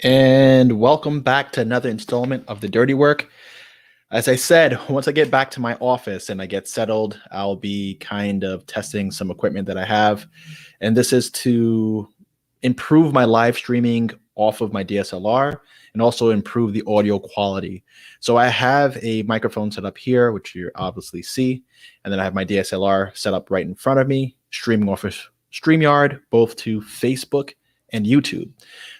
And welcome back to another installment of the Dirty Work. As I said, once I get back to my office and I get settled, I'll be kind of testing some equipment that I have. And this is to improve my live streaming off of my DSLR and also improve the audio quality. So I have a microphone set up here, which you obviously see. And then I have my DSLR set up right in front of me, streaming off of StreamYard, both to Facebook and YouTube.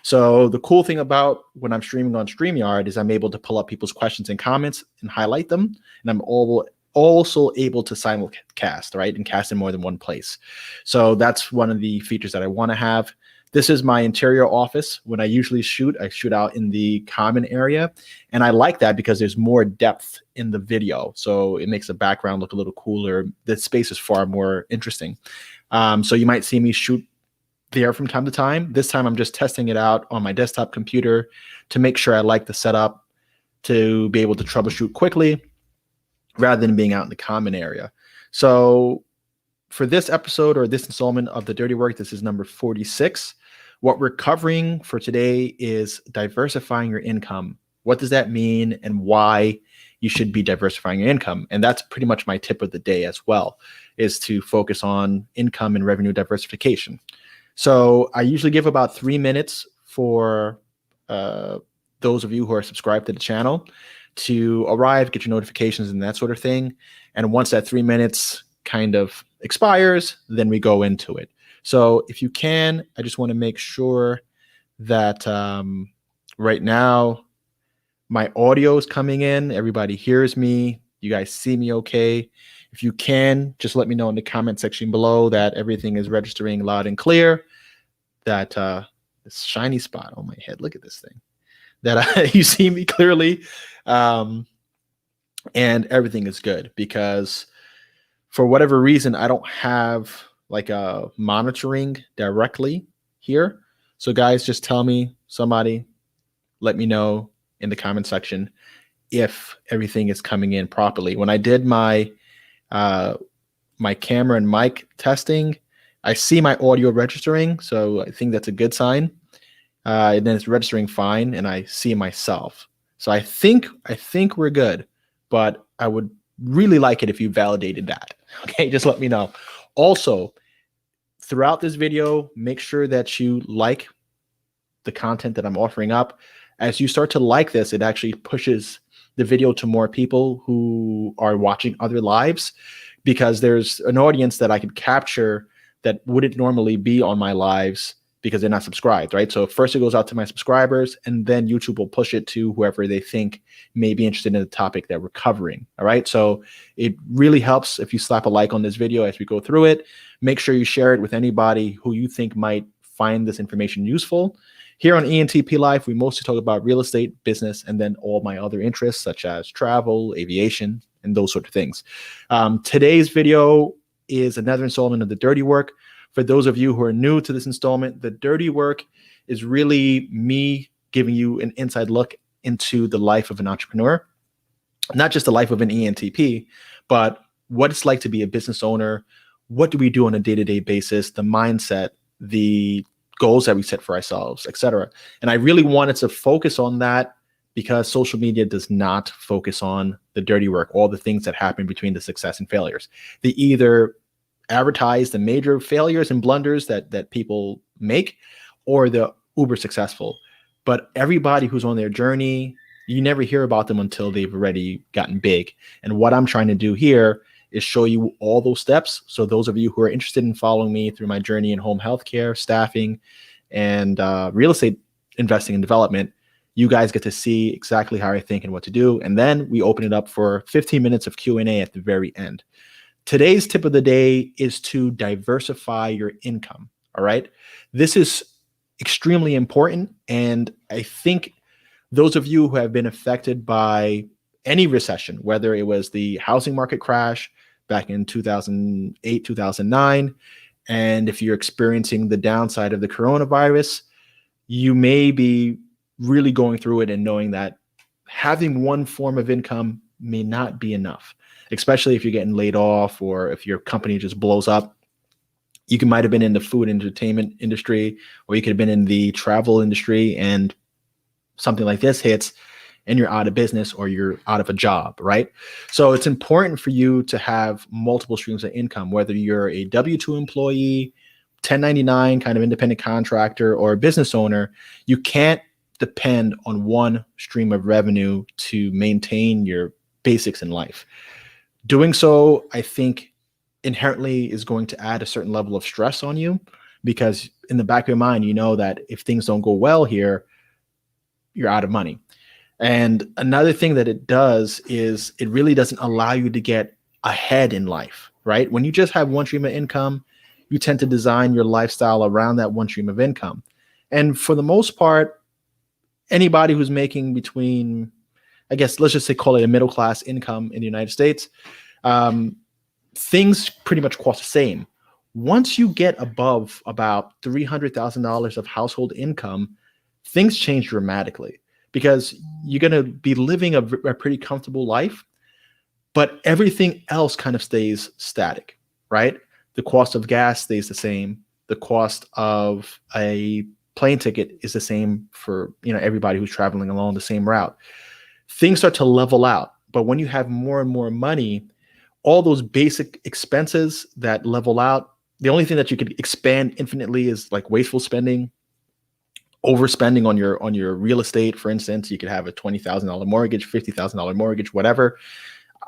So the cool thing about when I'm streaming on StreamYard is I'm able to pull up people's questions and comments and highlight them. And I'm also able to simulcast, right? And cast in more than one place. So that's one of the features that I want to have. This is my interior office. When I usually shoot, I shoot out in the common area. And I like that because there's more depth in the video. So it makes the background look a little cooler. The space is far more interesting. So you might see me shoot there from time to time. This time I'm just testing it out on my desktop computer to make sure I like the setup to be able to troubleshoot quickly rather than being out in the common area. So for this episode or this installment of the Dirty Work, this is number 46. What we're covering for today is diversifying your income. What does that mean and why you should be diversifying your income? And that's pretty much my tip of the day as well, is to focus on income and revenue diversification. So I usually give about 3 minutes for those of you who are subscribed to the channel to arrive, get your notifications and that sort of thing. And once that 3 minutes kind of expires, then we go into it. So if you can, I just want to make sure that right now my audio is coming in. Everybody hears me. You guys see me okay. If you can, just let me know in the comment section below that everything is registering loud and clear, that this shiny spot on my head, look at this thing, that you see me clearly, and everything is good, because for whatever reason, I don't have like a monitoring directly here. So guys, just tell me, somebody, let me know in the comment section if everything is coming in properly. When I did my my camera and mic testing, I see my audio registering, so I think that's a good sign. And then it's registering fine, and I see myself. So I think we're good, but I would really like it if you validated that. Okay, just let me know. Also, throughout this video, make sure that you like the content that I'm offering up. As you start to like this, it actually pushes the video to more people who are watching other lives, because there's an audience that I could capture that wouldn't normally be on my lives because they're not subscribed, right? So first it goes out to my subscribers, and then YouTube will push it to whoever they think may be interested in the topic that we're covering, all right? So it really helps if you slap a like on this video as we go through it. Make sure you share it with anybody who you think might find this information useful. Here on ENTP Life, we mostly talk about real estate, business, and then all my other interests such as travel, aviation, and those sort of things. Today's video is another installment of the Dirty Work. For those of you who are new to this installment, the Dirty Work is really me giving you an inside look into the life of an entrepreneur, not just the life of an ENTP, but what it's like to be a business owner. What do we do on a day-to-day basis, the mindset, the goals that we set for ourselves, etc. And I really wanted to focus on that because social media does not focus on the dirty work, all the things that happen between the success and failures. They either advertise the major failures and blunders that people make, or the uber successful. But everybody who's on their journey, you never hear about them until they've already gotten big. And what I'm trying to do here is show you all those steps. So those of you who are interested in following me through my journey in home healthcare, staffing, and real estate investing and development, you guys get to see exactly how I think and what to do. And then we open it up for 15 minutes of Q&A at the very end. Today's tip of the day is to diversify your income, all right? This is extremely important. And I think those of you who have been affected by any recession, whether it was the housing market crash back in 2008, 2009, and if you're experiencing the downside of the coronavirus, you may be really going through it and knowing that having one form of income may not be enough, especially if you're getting laid off or if your company just blows up. Might have been in the food entertainment industry, or you could have been in the travel industry, and something like this hits and you're out of business or you're out of a job, right? So it's important for you to have multiple streams of income, whether you're a W-2 employee, 1099 kind of independent contractor, or a business owner. You can't depend on one stream of revenue to maintain your basics in life. Doing so, I think, inherently is going to add a certain level of stress on you, because in the back of your mind, you know that if things don't go well here, you're out of money. And another thing that it does is it really doesn't allow you to get ahead in life, right? When you just have one stream of income, you tend to design your lifestyle around that one stream of income. And for the most part, anybody who's making between, I guess, let's just say call it a middle class income in the United States, things pretty much cost the same. Once you get above about $300,000 of household income, things change dramatically, because you're going to be living a pretty comfortable life, but everything else kind of stays static, right? The cost of gas stays the same. The cost of a plane ticket is the same for, everybody who's traveling along the same route. Things start to level out. But when you have more and more money, all those basic expenses that level out, the only thing that you could expand infinitely is like wasteful spending, overspending on your real estate. For instance, you could have a $20,000 mortgage, $50,000 mortgage, whatever.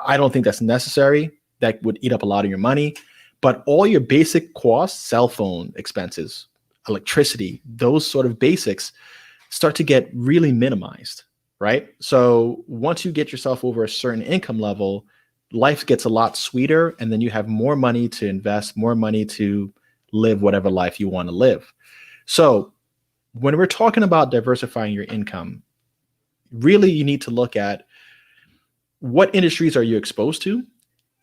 I don't think that's necessary. That would eat up a lot of your money. But all your basic costs, cell phone expenses, electricity, those sort of basics start to get really minimized, right? So once you get yourself over a certain income level, life gets a lot sweeter, and then you have more money to invest, more money to live whatever life you want to live. So when we're talking about diversifying your income, really you need to look at what industries are you exposed to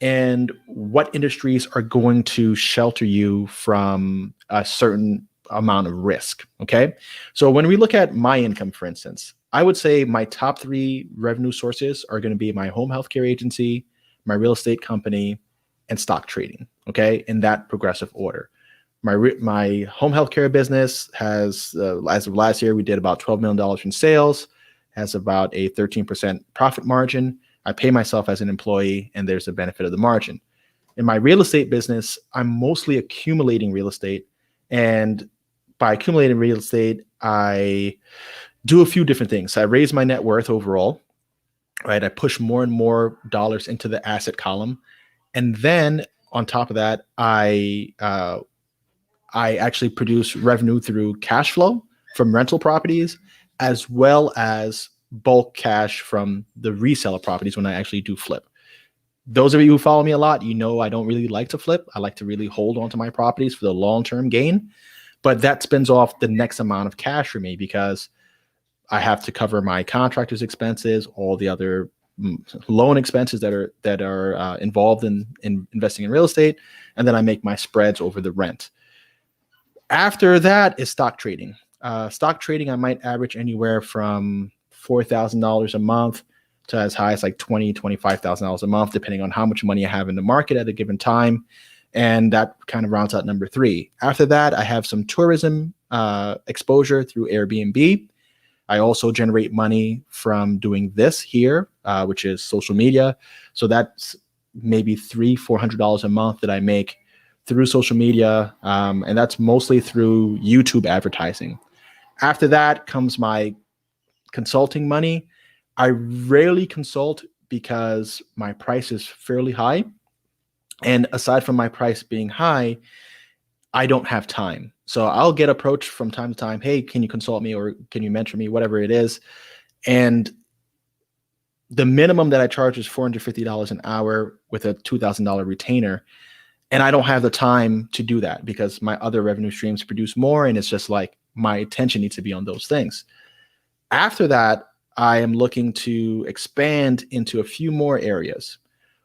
and what industries are going to shelter you from a certain amount of risk, okay? So when we look at my income, for instance, I would say my top 3 revenue sources are going to be my home healthcare agency, my real estate company, and stock trading, okay, in that progressive order. My home healthcare business has, as of last year, we did about $12 million in sales, has about a 13% profit margin. I pay myself as an employee, and there's a benefit of the margin. In my real estate business, I'm mostly accumulating real estate. And by accumulating real estate, I do a few different things. I raise my net worth overall, right? I push more and more dollars into the asset column. And then on top of that, I actually produce revenue through cash flow from rental properties, as well as bulk cash from the reseller properties when I actually do flip. Those of you who follow me a lot, you know I don't really like to flip. I like to really hold on to my properties for the long-term gain. But that spins off the next amount of cash for me, because I have to cover my contractor's expenses, all the other loan expenses that are involved in investing in real estate, and then I make my spreads over the rent. After that is stock trading. Stock trading, I might average anywhere from $4,000 a month to as high as like $20,000, $25,000 a month, depending on how much money I have in the market at a given time. And that kind of rounds out number 3. After that, I have some tourism exposure through Airbnb. I also generate money from doing this here, which is social media. So that's maybe $300-$400 a month that I make through social media, and that's mostly through YouTube advertising. After that comes my consulting money. I rarely consult because my price is fairly high. And aside from my price being high, I don't have time. So I'll get approached from time to time. Hey, can you consult me, or can you mentor me, whatever it is? And the minimum that I charge is $450 an hour with a $2,000 retainer. And I don't have the time to do that because my other revenue streams produce more. And it's just like my attention needs to be on those things. After that, I am looking to expand into a few more areas.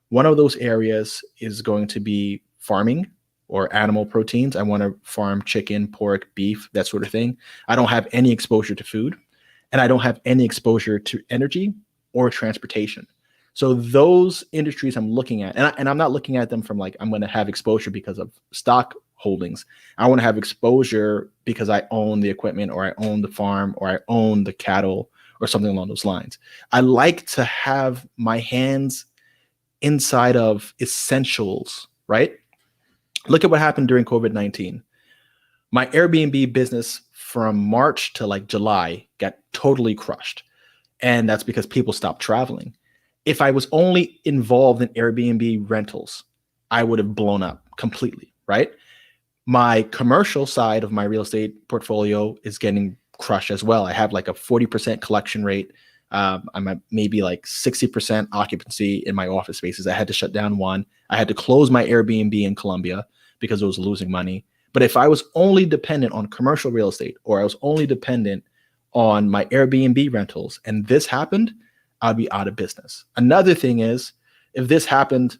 One of those areas is going to be farming or animal proteins. I want to farm chicken, pork, beef, that sort of thing. I don't have any exposure to food, and I don't have any exposure to energy or transportation. So those industries I'm looking at, and I'm not looking at them from like, I'm going to have exposure because of stock holdings. I want to have exposure because I own the equipment, or I own the farm, or I own the cattle, or something along those lines. I like to have my hands inside of essentials, right? Look at what happened during COVID-19. My Airbnb business from March to like July got totally crushed. And that's because people stopped traveling. If I was only involved in Airbnb rentals, I would have blown up completely, right? My commercial side of my real estate portfolio is getting crushed as well. I have like a 40% collection rate. I'm at maybe like 60% occupancy in my office spaces. I had to shut down one. I had to close my Airbnb in Colombia because it was losing money. But if I was only dependent on commercial real estate, or I was only dependent on my Airbnb rentals, and this happened, I'd be out of business. Another thing is, if this happened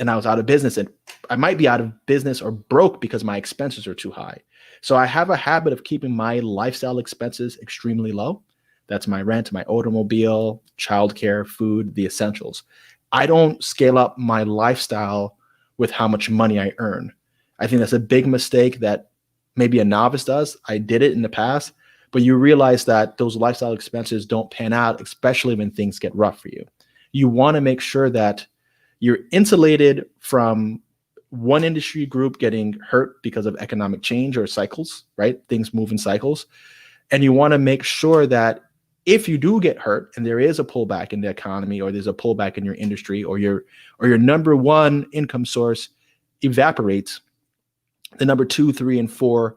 and I was out of business, and I might be out of business or broke because my expenses are too high. So I have a habit of keeping my lifestyle expenses extremely low. That's my rent, my automobile, childcare, food, the essentials. I don't scale up my lifestyle with how much money I earn. I think that's a big mistake that maybe a novice does. I did it in the past, but you realize that those lifestyle expenses don't pan out, especially when things get rough for you. You want to make sure that you're insulated from one industry group getting hurt because of economic change or cycles, right? Things move in cycles. And you want to make sure that if you do get hurt and there is a pullback in the economy, or there's a pullback in your industry, or your number one income source evaporates, the number 2, 3, and 4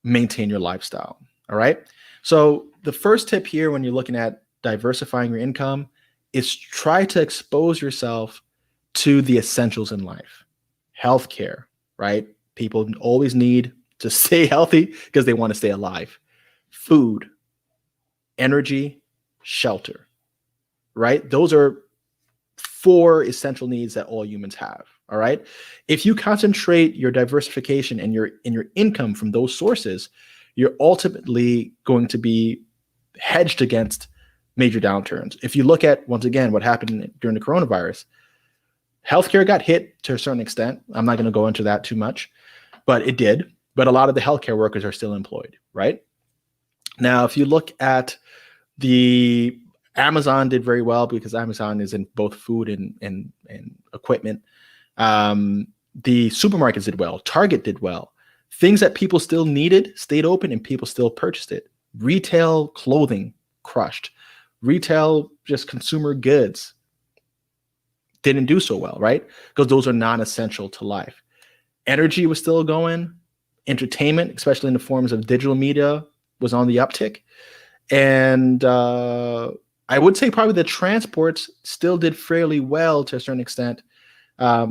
maintain your lifestyle. All right. So the first tip here when you're looking at diversifying your income is try to expose yourself to the essentials in life. Healthcare, right? People always need to stay healthy because they want to stay alive. Food, energy, shelter, right? Those are 4 essential needs that all humans have. All right. If you concentrate your diversification and your income from those sources, you're ultimately going to be hedged against major downturns. If you look at, once again, what happened during the coronavirus, healthcare got hit to a certain extent. I'm not going to go into that too much, but it did. But a lot of the healthcare workers are still employed, right? Now, if you look at the Amazon did very well because Amazon is in both food and equipment. The supermarkets did well. Target did well. Things that people still needed stayed open and people still purchased it. Retail clothing crushed. Retail, just consumer goods, didn't do so well, right? Because those are non-essential to life. Energy was still going. Entertainment, especially in the forms of digital media, was on the uptick. And I would say probably the transports still did fairly well to a certain extent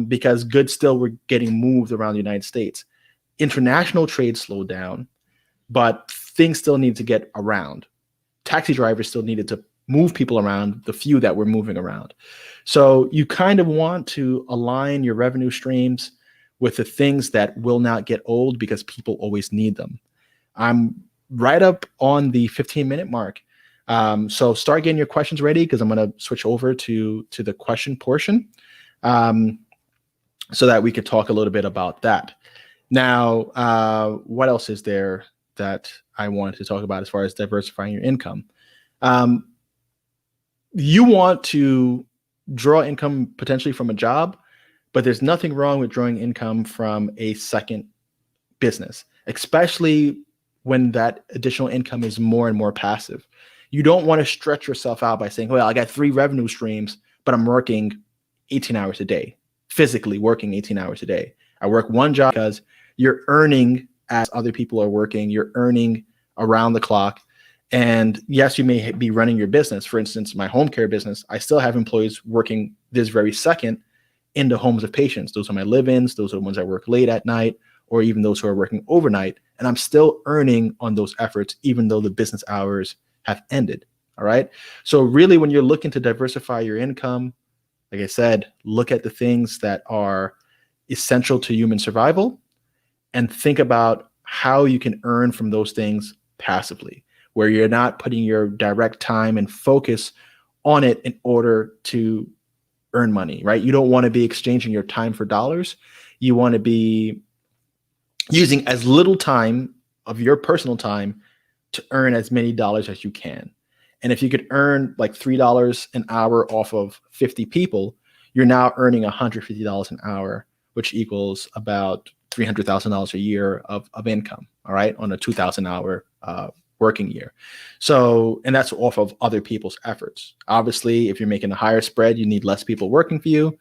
because goods still were getting moved around the United States. International trade slowed down, but things still need to get around. Taxi drivers still needed to move people around, the few that were moving around. So you kind of want to align your revenue streams with the things that will not get old because people always need them. I'm right up on the 15-minute mark. So start getting your questions ready because I'm going to switch over to the question portion so that we could talk a little bit about that. Now, what else is there that I wanted to talk about as far as diversifying your income? You want to draw income potentially from a job, but there's nothing wrong with drawing income from a second business, especially when that additional income is more and more passive. You don't want to stretch yourself out by saying, well, I got 3 revenue streams, but I'm working 18 hours a day, physically working 18 hours a day. I work one job because you're earning as other people are working. You're earning around the clock. And yes, you may be running your business. For instance, my home care business, I still have employees working this very second in the homes of patients. Those are my live-ins. Those are the ones I work late at night, or even those who are working overnight. And I'm still earning on those efforts, even though the business hours have ended. All right. So really, when you're looking to diversify your income, like I said, look at the things that are essential to human survival and think about how you can earn from those things passively, where you're not putting your direct time and focus on it in order to earn money, right? You don't want to be exchanging your time for dollars. You want to be using as little time of your personal time to earn as many dollars as you can. And if you could earn like $3 an hour off of 50 people, you're now earning $150 an hour, which equals about $300,000 a year of income, all right, on a 2,000 hour working year. So, and that's off of other people's efforts. Obviously, if you're making a higher spread, you need less people working for you,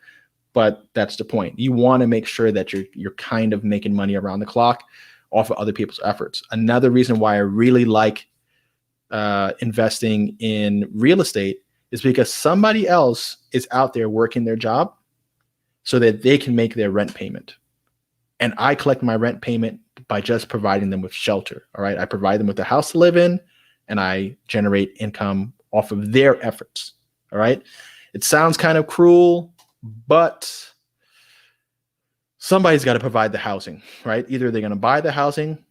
but that's the point. You want to make sure that you're kind of making money around the clock off of other people's efforts. Another reason why I really like investing in real estate is because somebody else is out there working their job so that they can make their rent payment. And I collect my rent payment by just providing them with shelter. All right. I provide them with a house to live in, and I generate income off of their efforts. All right. It sounds kind of cruel, but somebody's got to provide the housing, right? Either they're going to buy the housing,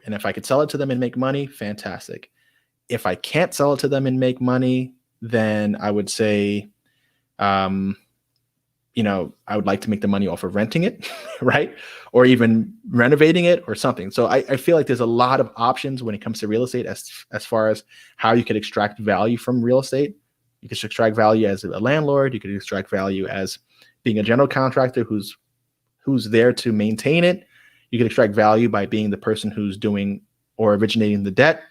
and if I could sell it to them and make money, fantastic. If I can't sell it to them and make money, then I would say, I would like to make the money off of renting it, right? Or even renovating it or something. So I feel like there's a lot of options when it comes to real estate as far as how you could extract value from real estate. You could extract value as a landlord. You could extract value as being a general contractor who's there to maintain it. You could extract value by being the person who's doing or originating the debt.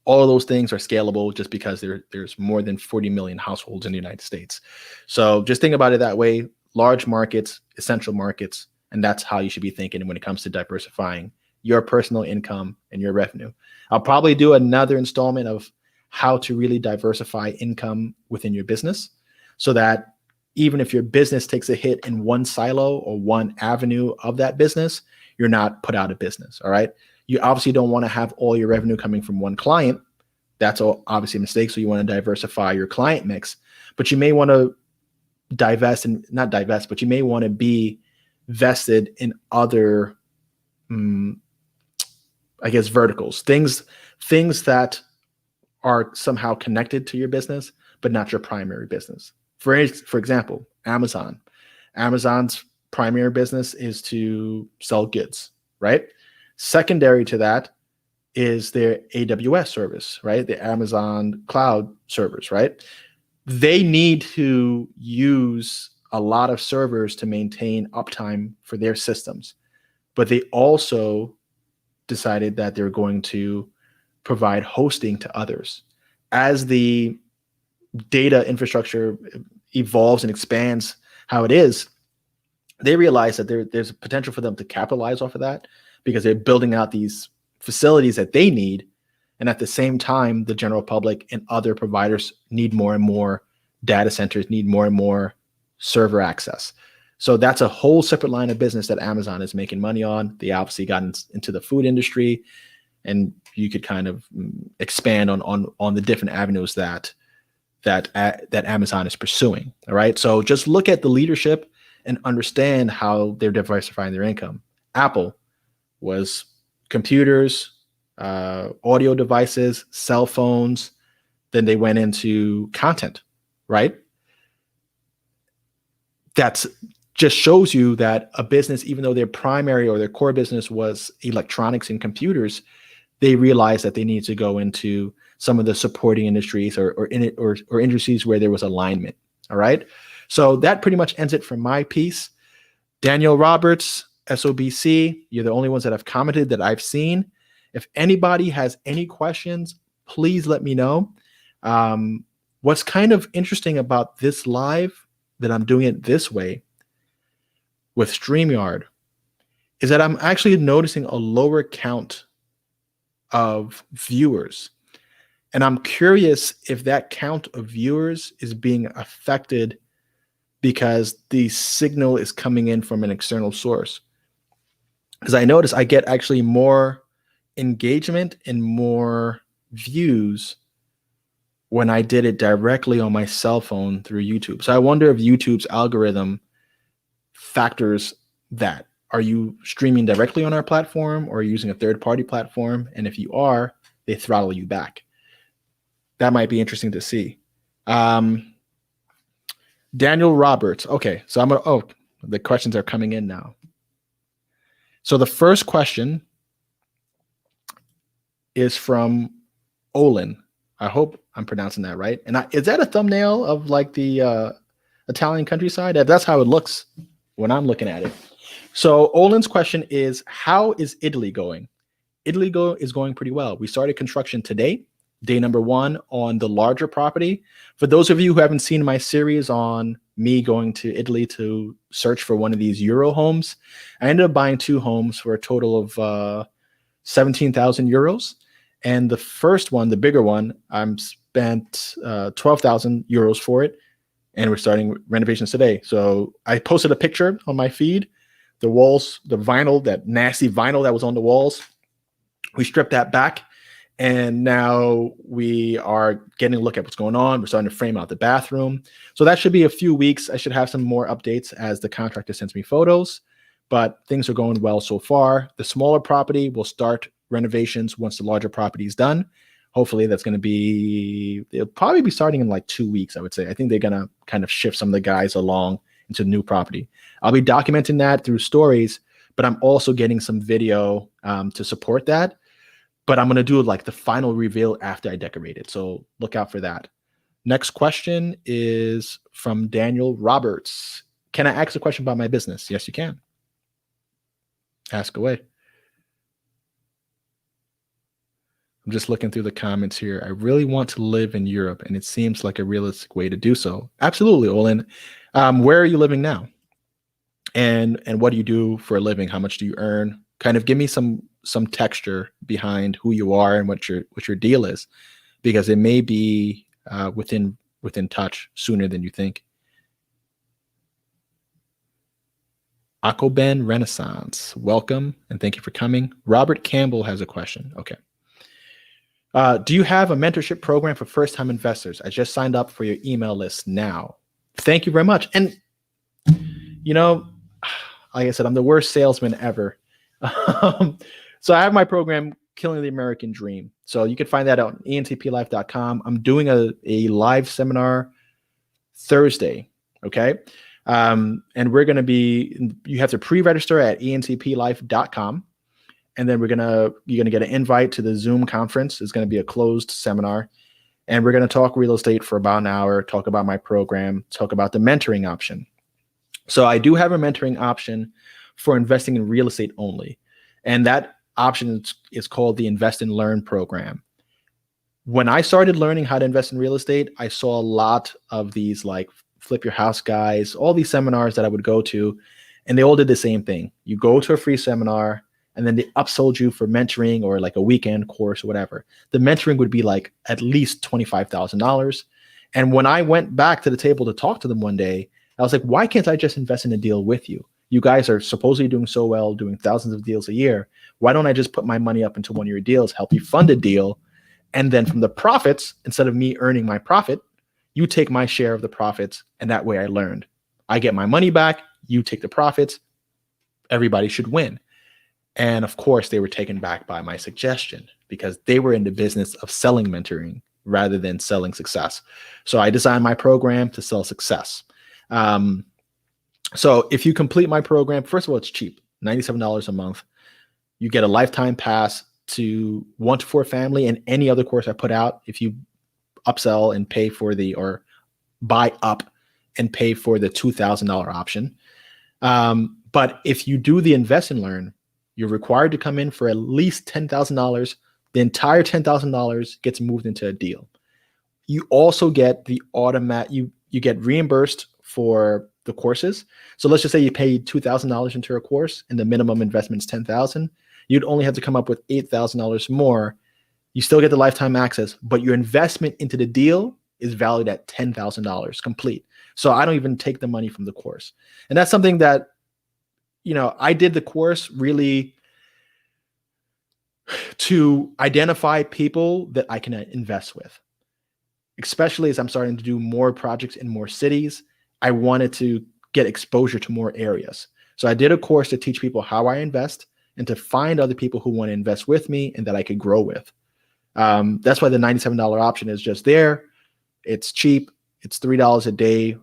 All of those things are scalable just because there's more than 40 million households in the United States. So just think about it that way. Large markets, essential markets, and that's how you should be thinking when it comes to diversifying your personal income and your revenue. I'll probably do another installment of how to really diversify income within your business so that even if your business takes a hit in one silo or one avenue of that business, you're not put out of business, all right? You obviously don't want to have all your revenue coming from one client. That's obviously a mistake. So you want to diversify your client mix, but you may want to but you may want to be vested in other, verticals, things that are somehow connected to your business, but not your primary business. For example, Amazon. Amazon's primary business is to sell goods, right? Secondary to that is their AWS service, right? The Amazon cloud servers, right? They need to use a lot of servers to maintain uptime for their systems, but they also decided that they're going to provide hosting to others. As the data infrastructure evolves and expands how it is, they realize that there's a potential for them to capitalize off of that because they're building out these facilities that they need. And at the same time, the general public and other providers need more and more data centers, need more and more server access. So that's a whole separate line of business that Amazon is making money on. They obviously got into the food industry, and you could kind of expand on the different avenues that Amazon is pursuing. All right. So just look at the leadership and understand how they're diversifying their income. Apple was computers, audio devices, cell phones. Then they went into content, right? That's just shows you that a business, even though their primary or their core business was electronics and computers, they realized that they need to go into some of the supporting industries or industries where there was alignment. All right. So that pretty much ends it for my piece. Daniel Roberts, SOBC, you're the only ones that have commented that I've seen. If anybody has any questions, please let me know. What's kind of interesting about this live, that I'm doing it this way with StreamYard, is that I'm actually noticing a lower count of viewers. And I'm curious if that count of viewers is being affected because the signal is coming in from an external source. Because I notice I get actually more engagement and more views when I did it directly on my cell phone through YouTube. So I wonder if YouTube's algorithm factors that. Are you streaming directly on our platform or using a third-party platform? And if you are, they throttle you back. That might be interesting to see. Daniel Roberts. Okay, so the questions are coming in now. So the first question is from Olin. I hope I'm pronouncing that right. And is that a thumbnail of like the Italian countryside? That's how it looks when I'm looking at it. So Olin's question is, how is Italy going? Italy is going pretty well. We started construction today, day number 1 on the larger property. For those of you who haven't seen my series on me going to Italy to search for one of these Euro homes, I ended up buying 2 homes for a total of 17,000 euros. And the first one, the bigger one, I'm spent 12,000 euros for it. And we're starting renovations today. So I posted a picture on my feed. The walls, the vinyl, that nasty vinyl that was on the walls, we stripped that back, and now we are getting a look at what's going on. We're starting to frame out the bathroom. So that should be a few weeks. I should have some more updates as the contractor sends me photos, but things are going well so far. The smaller property will start renovations once the larger property is done. Hopefully that's going to be, it'll probably be starting in like 2 weeks, I would say. I think they're going to kind of shift some of the guys along into the new property. I'll be documenting that through stories, but I'm also getting some video to support that. But I'm going to do like the final reveal after I decorate it. So look out for that. Next question is from Daniel Roberts. Can I ask a question about my business? Yes, you can. Ask away. I'm just looking through the comments here. I really want to live in Europe, and it seems like a realistic way to do so. Absolutely, Olin. Where are you living now? And what do you do for a living? How much do you earn? Kind of give me some texture behind who you are and what your deal is, because it may be within touch sooner than you think. Akoben Renaissance, welcome and thank you for coming. Robert Campbell has a question. Okay. Do you have a mentorship program for first-time investors? I just signed up for your email list now. Thank you very much. And you know, like I said, I'm the worst salesman ever. So I have my program, Killing the American Dream. So you can find that out on entplife.com. I'm doing a live seminar Thursday. Okay. And we're going to be, you have to pre-register at entplife.com. And then you're going to get an invite to the Zoom conference. It's going to be a closed seminar. And we're going to talk real estate for about an hour, talk about my program, talk about the mentoring option. So I do have a mentoring option for investing in real estate only. And that option is called the Invest and Learn program. When I started learning how to invest in real estate, I saw a lot of these like Flip Your House guys, all these seminars that I would go to, and they all did the same thing. You go to a free seminar, and then they upsold you for mentoring or like a weekend course or whatever. The mentoring would be like at least $25,000. And when I went back to the table to talk to them one day, I was like, why can't I just invest in a deal with you? You guys are supposedly doing so well, doing thousands of deals a year. Why don't I just put my money up into one of your deals, help you fund a deal, and then from the profits, instead of me earning my profit, you take my share of the profits, and that way I learned. I get my money back, you take the profits, everybody should win. And of course, they were taken back by my suggestion because they were in the business of selling mentoring rather than selling success. So I designed my program to sell success. So if you complete my program, first of all, it's cheap, $97 a month. You get a lifetime pass to 1 to 4 family and any other course I put out. If you upsell and pay for or buy up and pay for the $2,000 option. But if you do the Invest and Learn, you're required to come in for at least $10,000. The entire $10,000 gets moved into a deal. You also get the you get reimbursed for the courses. So let's just say you paid $2,000 into a course and the minimum investment is $10,000. You'd only have to come up with $8,000 more. You still get the lifetime access, but your investment into the deal is valued at $10,000 complete. So I don't even take the money from the course. And that's something that, I did the course really to identify people that I can invest with, especially as I'm starting to do more projects in more cities. I wanted to get exposure to more areas. So I did a course to teach people how I invest and to find other people who want to invest with me and that I could grow with. That's why the $97 option is just there. It's cheap. It's $3 a day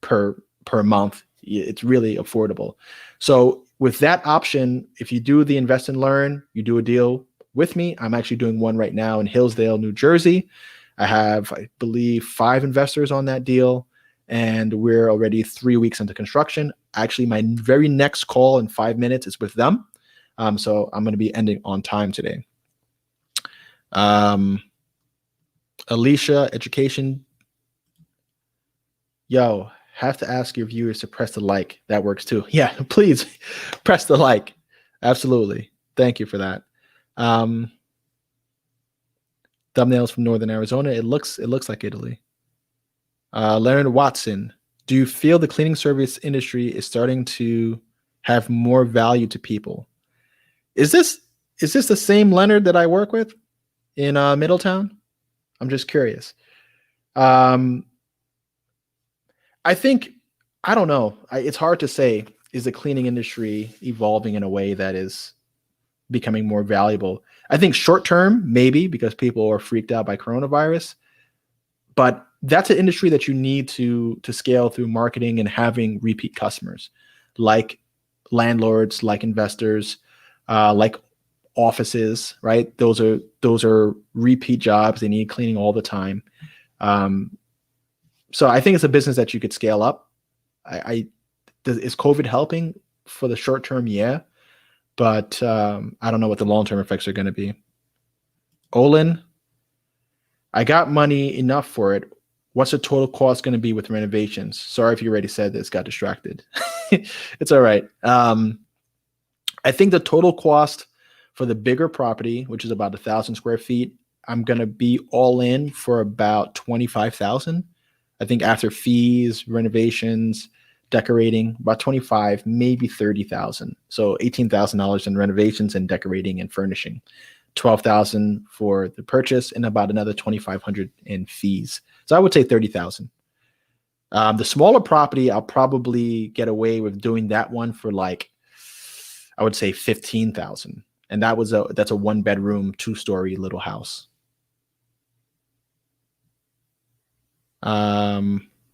per month. It's really affordable. So with that option, if you do the Invest and Learn, you do a deal, with me. I'm actually doing one right now in Hillsdale, New Jersey. I have, I believe, 5 investors on that deal, and we're already 3 weeks into construction. Actually, my very next call in 5 minutes is with them. So I'm going to be ending on time today. Alicia, education. Yo, have to ask your viewers to press the like. That works too. Yeah, please press the like. Absolutely. Thank you for that. Thumbnails from Northern Arizona. It looks like Italy. Leonard Watson. Do you feel the cleaning service industry is starting to have more value to people? Is this the same Leonard that I work with in Middletown? I'm just curious. I think, I don't know. It's hard to say. Is the cleaning industry evolving in a way that is becoming more valuable? I think short term, maybe, because people are freaked out by coronavirus. But that's an industry that you need to scale through marketing and having repeat customers, like landlords, like investors, like offices, right? Those are repeat jobs. They need cleaning all the time. So I think it's a business that you could scale up. Is COVID helping for the short term? Yeah, but I don't know what the long term effects are going to be. Olin, I got money enough for it. What's the total cost going to be with renovations? Sorry if you already said this, got distracted. It's all right. I think the total cost for the bigger property, which is about 1,000 square feet, I'm going to be all in for about 25,000. I think after fees, renovations, decorating, about 25, maybe 30,000. So $18,000 in renovations and decorating and furnishing. 12,000 for the purchase and about another 2,500 in fees. So I would say 30,000. The smaller property, I'll probably get away with doing that one for like, I would say 15,000. And that's a 1-bedroom, 2-story little house.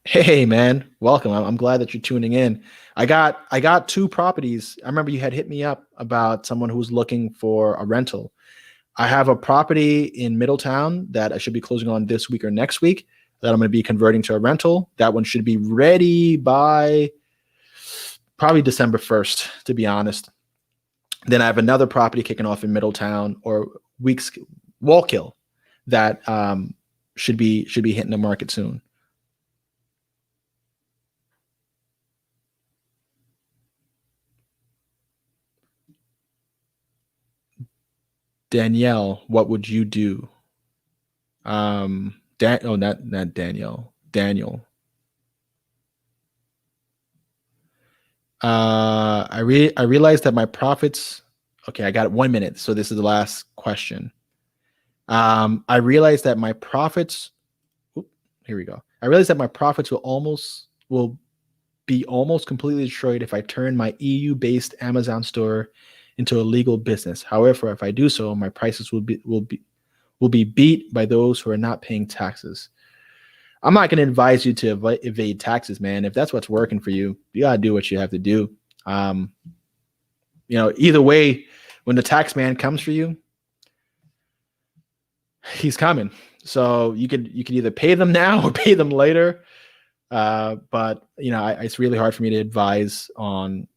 Hey man, welcome. I'm glad that you're tuning in. I got 2 properties. I remember you had hit me up about someone who was looking for a rental. I have a property in Middletown that I should be closing on this week or next week that I'm going to be converting to a rental. That one should be ready by probably December 1st, to be honest. Then I have another property kicking off in Middletown or Wallkill that should be hitting the market soon. Danielle, what would you do? Not Danielle. Daniel. I realized that my profits. Okay, I got 1 minute, so this is the last question. I realized that my profits. Here we go. I realized that my profits will be almost completely destroyed if I turn my EU-based Amazon store into a legal business. However, if I do so, my prices will be beat by those who are not paying taxes. I'm not going to advise you to evade taxes, man. If that's what's working for you, you got to do what you have to do. Either way, when the tax man comes for you, he's coming. So you could either pay them now or pay them later. But it's really hard for me to advise on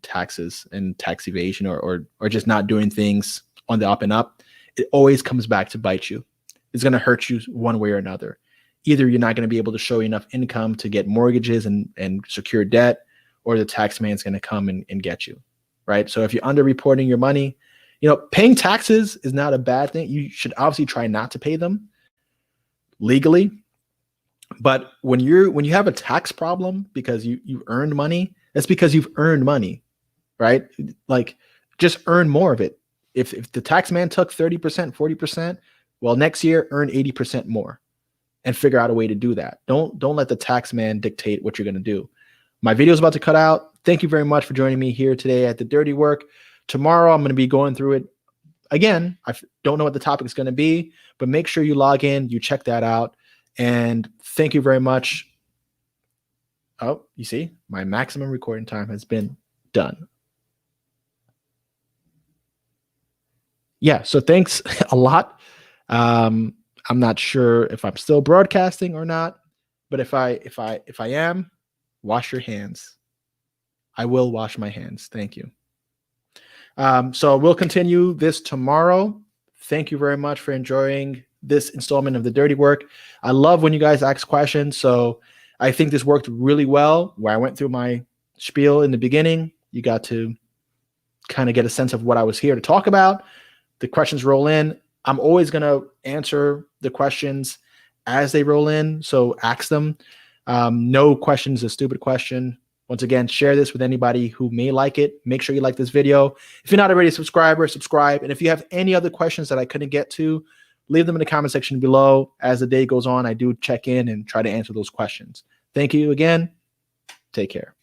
taxes and tax evasion or just not doing things on the up and up. It always comes back to bite you. It's going to hurt you one way or another. Either you're not going to be able to show enough income to get mortgages and secure debt, or the tax man's going to come and get you, right? So if you're underreporting your money, paying taxes is not a bad thing. You should obviously try not to pay them legally. But when you have a tax problem because you earned money, that's because you've earned money, right? Like, just earn more of it. If the tax man took 30%, 40%, well, next year earn 80% more and figure out a way to do that. Don't let the tax man dictate what you're going to do. My video is about to cut out. Thank you very much for joining me here today at The Dirty Work. Tomorrow, I'm going to be going through it again. I don't know what the topic is going to be, but make sure you log in, you check that out. And thank you very much. Oh, you see, my maximum recording time has been done. yeah, so thanks a lot. I'm not sure if I'm still broadcasting or not, but if I am, wash your hands. I will wash my hands. Thank you. So we'll continue this tomorrow. Thank you very much for enjoying this installment of the Dirty Work. I love when you guys ask questions. So I think this worked really well, where I went through my spiel in the beginning. You got to kind of get a sense of what I was here to talk about. The questions roll in. I'm always going to answer the questions as they roll in. So ask them. No question is a stupid question. Once again, share this with anybody who may like it. Make sure you like this video. If you're not already a subscriber, subscribe. And if you have any other questions that I couldn't get to, leave them in the comment section below. As the day goes on, I do check in and try to answer those questions. Thank you again. Take care.